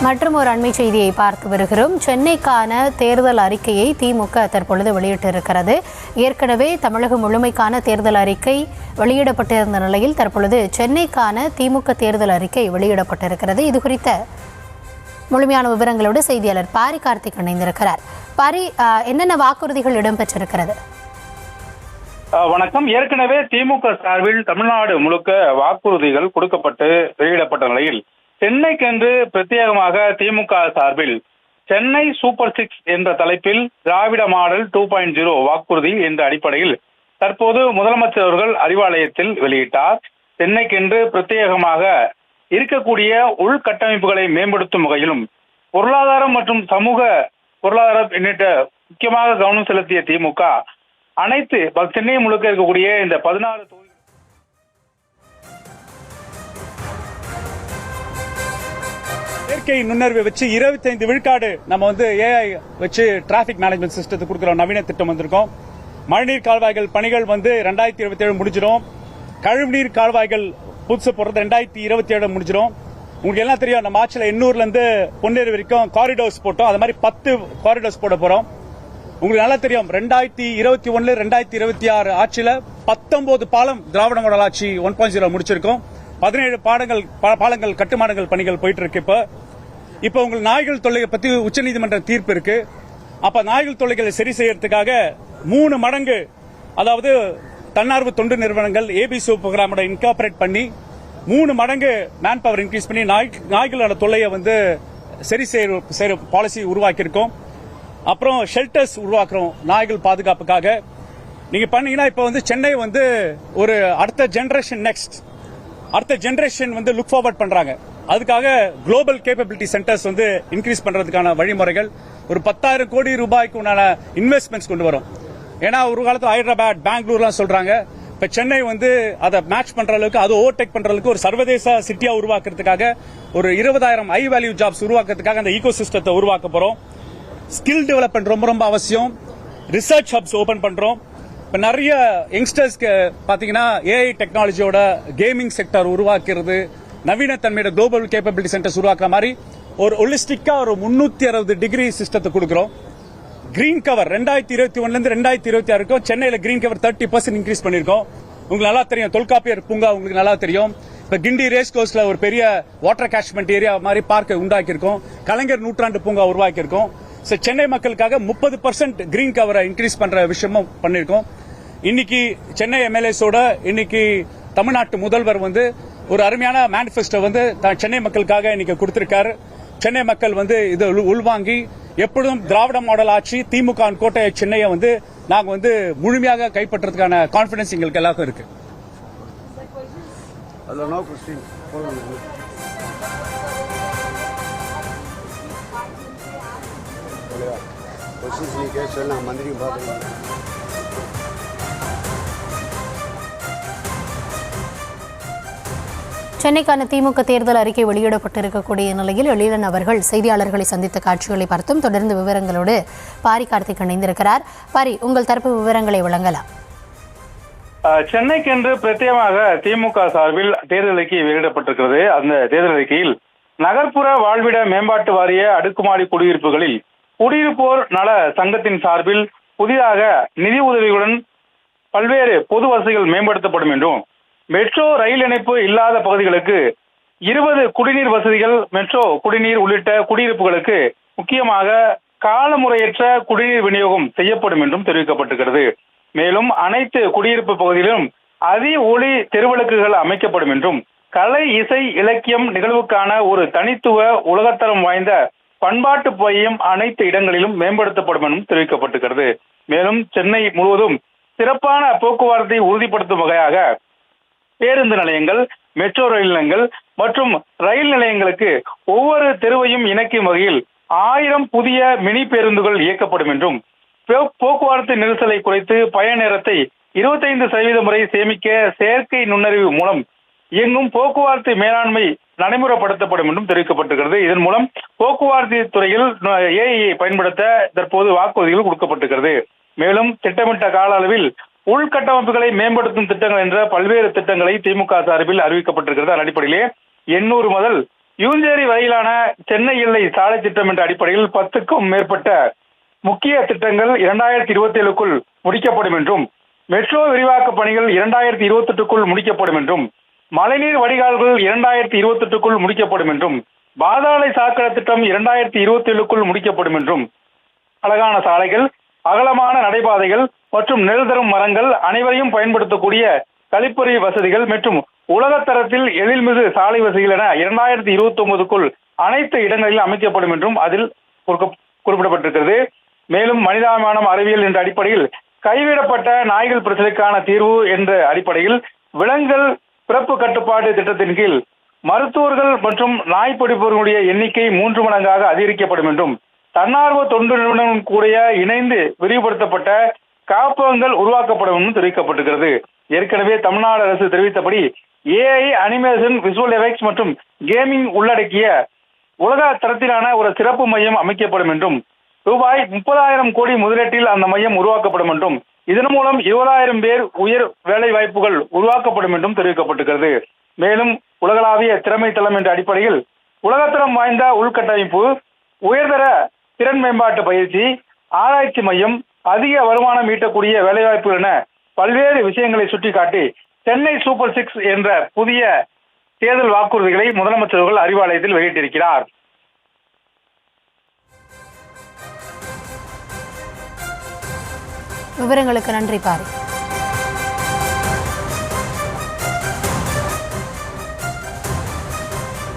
மற்றும் ஒரு அண்மை செய்தியை பார்த்து வருகிறோம். சென்னைக்கான தேர்தல் அறிக்கையை திமுக தற்பொழுது வெளியிட்டிருக்கிறது. ஏற்கனவே தமிழகம் முழுமைக்கான தேர்தல் அறிக்கை வெளியிடப்பட்டிருந்த நிலையில் தற்பொழுது சென்னைக்கான திமுக தேர்தல் அறிக்கை வெளியிடப்பட்டிருக்கிறது. இது குறித்த முழுமையான விவரங்களோடு செய்தியாளர் பாரி கார்த்திக் இணைந்திருக்கிறார். பாரி, என்னென்ன வாக்குறுதிகள் இடம்பெற்றிருக்கிறது? வணக்கம். ஏற்கனவே திமுக சார்பில் தமிழ்நாடு முழுக்க வாக்குறுதிகள் கொடுக்கப்பட்டு வெளியிடப்பட்ட நிலையில் சென்னைக்கென்று பிரத்யேகமாக திமுக சார்பில் சென்னை சூப்பர் 6 என்ற தலைப்பில் திராவிட மாடல் 2.0 வாக்குறுதி என்ற அடிப்படையில் தற்போது முதலமைச்சர் அவர்கள் அறிவாலயத்தில் வெளியிட்டார். சென்னைக்கென்று பிரத்யேகமாக இருக்கக்கூடிய உள்கட்டமைப்புகளை மேம்படுத்தும் வகையிலும் பொருளாதாரம் மற்றும் சமூக பொருளாதாரம் உள்ளிட்ட முக்கியமாக கவனம் செலுத்திய திமுக அனைத்து சென்னை முழுக்க இருக்கக்கூடிய இந்த 16 தொகுதிகள் செயற்கை நுண்ணறிவை வச்சு 25 விழுக்காடு நம்ம ஏஐ வச்சு டிராபிக் மேனேஜ்மெண்ட் சிஸ்டத்தை கொடுக்கிறோம். நவீன திட்டம் வந்திருக்கோம். மழைநீர் கால்வாய்கள் பணிகள் 2027 முடிஞ்சிடும். கழிவுநீர் கால்வாய்கள் புதுசு போடுறது 2027 முடிஞ்சிடும். உங்களுக்கு எல்லாம் தெரியும், நம்ம ஆட்சியில் எண்ணூர்ல இருந்து பொன்னேறு வரைக்கும் காரிடோர்ஸ் போட்டோம். அது மாதிரி 10 காரிடோர்ஸ் போட போறோம். உங்களுக்கு நல்லா தெரியும், 2021 2026 ஆட்சியில 19 பாலம் திராவிட மாடல் ஆட்சி 1.0 முடிச்சிருக்கோம். 17 பாலங்கள் கட்டுமானங்கள் பணிகள் போயிட்டு இருக்கு. இப்ப உங்களுக்கு நாய்கள் தொல்லையை பத்தி உச்சநீதிமன்ற தீர்ப்பு இருக்கு. அப்ப நாய்கள் தொல்லைகளை சரி செய்யறதுக்காக 3 மடங்கு, அதாவது தன்னார்வ தொண்டு நிறுவனங்கள் ஏபிசி புரோகிராமோட இன்கார்பரேட் பண்ணி 3 மடங்கு மேன் பவர் இன்க்ரீஸ் பண்ணி நாய்களோட தொல்லையை சரி செய்யற பாலிசி உருவாக்கி இருக்கோம். அப்புறம் ஷெல்டர்ஸ் உருவாக்குறோம் நாய்கள் பாதுகாப்புக்காக. நீங்க பண்ணீங்கன்னா இப்ப சென்னை ஒரு அடுத்த ஜெனரேஷன் லுக் ஃபார்வர்ட் பண்றாங்க. அதுக்காக குளோபல் கேப்பபிலிட்டி சென்டர்ஸ் இன்க்ரீஸ் பண்றதுக்கான வழிமுறைகள், ஒரு 10,000 கோடி ரூபாய்க்கு உண்டான இன்வெஸ்ட்மெண்ட்ஸ் கொண்டு வரும். ஏன்னா ஒரு காலத்துல ஹைதராபாத், பெங்களூர்லாம் சொல்றாங்க. இப்ப சென்னை அதை மேட்ச் பண்ற அளவுக்கு, அதை ஓவர்டேக் பண்ற அளவுக்கு ஒரு சர்வதேச சிட்டியா உருவாக்குறதுக்காக ஒரு 20,000 ஹை வேல்யூ ஜாப்ஸ் உருவாக்குறதுக்காக அந்த ஈகோ சிஸ்டத்தை உருவாக்க போறோம். ஸ்கில் டெவலப்மெண்ட் ரொம்ப ரொம்ப அவசியம். ரிசர்ச் ஹப்ஸ் ஓபன் பண்றோம். இப்ப நிறைய யங்ஸ்டர்ஸ்க்கு பாத்தீங்கன்னா ஏஐ டெக்னாலஜியோட கேமிங் செக்டர் உருவாக்குறது, நவீன தன்மையோட குளோபல் கேப்பபிலிட்டி சென்டர்ஸ் உருவாக்குற மாதிரி ஒரு ஹோலிஸ்டிக்கா ஒரு 360 டிகிரி சிஸ்டத்தை கொடுக்கிறோம். கிரீன் கவர் 2021 இருந்து 2026 சென்னையில கிரீன் கவர் 30% இன்க்ரீஸ் பண்ணிருக்கோம். உங்களுக்கு நல்லா தெரியும், தொல்காப்பியர் பூங்கா உங்களுக்கு நல்லா தெரியும். இப்ப கிண்டி ரேஸ் கோர்ஸ்ல ஒரு பெரிய வாட்டர் கேட்ச்மெண்ட் ஏரியா மாதிரி பார்க்க உண்டாக்கி இருக்கோம். கலைஞர் நூற்றாண்டு பூங்கா உருவாக்கி இருக்கோம். சென்னை மக்களுக்காக 30% கிரீன் கவரை இன்க்ரீஸ் பண்ற விஷயமும் பண்ணிருக்கோம். இன்னைக்கு சென்னை எம்எல்ஏஸோட இன்னைக்கு தமிழ்நாட்டு முதல்வர் ஒரு அருமையான மேனிபெஸ்டோ சென்னை மக்களுக்காக இன்னைக்கு கொடுத்திருக்காரு. சென்னை மக்கள் இதை உள்வாங்கி எப்பொழுதும் திராவிட மாடல் ஆட்சி திமுக கோட்டை சென்னையை நாங்க முழுமையாக கைப்பற்றதுக்கான கான்பிடன்ஸ் எங்களுக்கு எல்லாருக்கும் இருக்கு. சென்னைக்கான திமுக தேர்தல் அறிக்கை வெளியிடப்பட்டிருக்கக்கூடிய நிலையில் எழிலன் அவர்கள் செய்தியாளர்களை சந்தித்த காட்சிகளை பார்த்தும் தொடர்ந்து விவரங்களோடு பாரி கார்த்திக் இணைந்திருக்கிறார். பாரி, உங்கள் தரப்பு விவரங்களை வழங்கலாம். சென்னைக்கென்று பிரத்யேகமாக திமுக சார்பில் தேர்தல் அறிக்கை வெளியிடப்பட்டிருக்கிறது. அந்த தேர்தல் அறிக்கையில் நகர்ப்புற வாழ்விட மேம்பாட்டு வாரிய அடுக்குமாடி குடியிருப்புகளில் குடியிருப்போர் நல சங்கத்தின் சார்பில் புதிதாக நிதி உதவிகளுடன் பல்வேறு பொது வசதிகள் மேம்படுத்தப்படும் என்றும், மெட்ரோ ரயில் இணைப்பு இல்லாத பகுதிகளுக்கு 20 குடிநீர் வசதிகள், மெட்ரோ குடிநீர் உள்ளிட்ட குடியிருப்புகளுக்கு முக்கியமாக காலமுறையற்ற குடிநீர் விநியோகம் செய்யப்படும் என்றும் தெரிவிக்கப்பட்டிருக்கிறது. மேலும் அனைத்து குடியிருப்பு பகுதியிலும் அதி ஒளி தெருவிளக்குகள் அமைக்கப்படும் என்றும், கலை, இசை, இலக்கியம் நிகழ்வுக்கான ஒரு தனித்துவ உலகத்தரம் வாய்ந்த பண்பாட்டு மையம் அனைத்து இடங்களிலும் மேம்படுத்தப்படும் என்றும் தெரிவிக்கப்பட்டிருக்கிறது. மேலும் சென்னை முழுவதும் சிறப்பான போக்குவரத்தை உறுதிப்படுத்தும் வகையாக பேருந்து நிலையங்கள், மெட்ரோ ரயில் நிலையங்கள் மற்றும் ரயில் நிலையங்களுக்கு ஒவ்வொரு தெருவையும் இணைக்கும் வகையில் 1000 புதிய மினி பேருந்துகள் இயக்கப்படும் என்றும், போக்குவரத்து நெரிசலை குறைத்து பயண நேரத்தை 25% வரை சேமிக்க செயற்கை நுண்ணறிவு மூலம் இயங்கும் போக்குவரத்து மேலாண்மை நடைமுறைப்படுத்தப்படும் என்றும் தெரிவிக்கப்பட்டிருக்கிறது. இதன் மூலம் போக்குவரத்து துறையில் ஏஐயை பயன்படுத்த தற்போது வாக்குறுதிகள் கொடுக்கப்பட்டிருக்கிறது. மேலும் திட்டமிட்ட கால அளவில் உள்கட்டமைப்புகளை மேம்படுத்தும் திட்டங்கள் என்ற பல்வேறு திட்டங்களை திமுக சார்பில் அறிவிக்கப்பட்டிருக்கிறது. அதன் அடிப்படையிலே 800 முதல் யூஞ்சேரி வரையிலான சென்னை எல்லை சாலை திட்டம் என்ற அடிப்படையில் 10க்கும் மேற்பட்ட முக்கிய திட்டங்கள் 2027க்குள் முடிக்கப்படும் என்றும், மெட்ரோ விரிவாக்க பணிகள் 2028க்குள் முடிக்கப்படும் என்றும், மழைநீர் வடிகால்கள் 2028க்குள் முடிக்கப்படும் என்றும், பாதாளை சாக்கடை திட்டம் 2027க்குள் முடிக்கப்படும் என்றும், அழகான சாலைகள், அகலமான நடைபாதைகள் மற்றும் நெல் தரும் மரங்கள், அனைவரையும் பயன்படுத்தக்கூடிய கழிப்பறை வசதிகள் மற்றும் உலகத்தரத்தில் எழில்மிகு சாலை வசதிகள் என 2029க்குள் அனைத்து இடங்களிலும் அமைக்கப்படும் என்றும் அதில் குறிப்பிடப்பட்டிருக்கிறது. மேலும் மனிதாபிமானம் அறிவியல் என்ற அடிப்படையில் கைவிடப்பட்ட நாய்கள் பிரச்சனைக்கான தீர்வு என்ற அடிப்படையில் விலங்குகள் பிறப்பு கட்டுப்பாட்டு திட்டத்தின் கீழ் மருத்துவர்கள் மற்றும் நாய் பிடிப்பவர்களுடைய எண்ணிக்கை 3 மடங்காக அதிகரிக்கப்படும் என்றும், தன்னார்வ தொண்டு நிறுவனம் கூட இணைந்து விரிவுபடுத்தப்பட்ட காப்பகங்கள் உருவாக்கப்படும் என்றும் தெரிவிக்கப்பட்டிருக்கிறது. ஏற்கனவே தமிழ்நாடு அரசு தெரிவித்தபடி AI, அனிமேஷன், விஷுவல் எஃபெக்ட்ஸ் மற்றும் கேமிங் உள்ளடக்கிய உலக தரத்திலான ஒரு சிறப்பு மையம் அமைக்கப்படும் என்றும், ரூபாய் 30,000 கோடி முதலீட்டில் அந்த மையம் உருவாக்கப்படும் என்றும், இதன் மூலம் 20,000 பேர் உயர் வேலை வாய்ப்புகள் உருவாக்கப்படும் என்றும் தெரிவிக்கப்பட்டிருக்கிறது. மேலும் உலகளாவிய திறமை தளம் என்ற அடிப்படையில் உலகத்தரம் வாய்ந்த உள்கட்டமைப்பு, உயர்தர திறன் மேம்பாட்டு பயிற்சி, ஆராய்ச்சி மையம், அதிக வருமானம் ஈட்டக்கூடிய வேலைவாய்ப்புகள் என பல்வேறு விஷயங்களை சுட்டிக்காட்டி சென்னை சூப்பர் 6 என்ற புதிய தேர்தல் வாக்குறுதிகளை முதலமைச்சர்கள் அறிவாலயத்தில் வெளியிட்டிருக்கிறார். விவரங்களுக்கு நன்றி பாரி.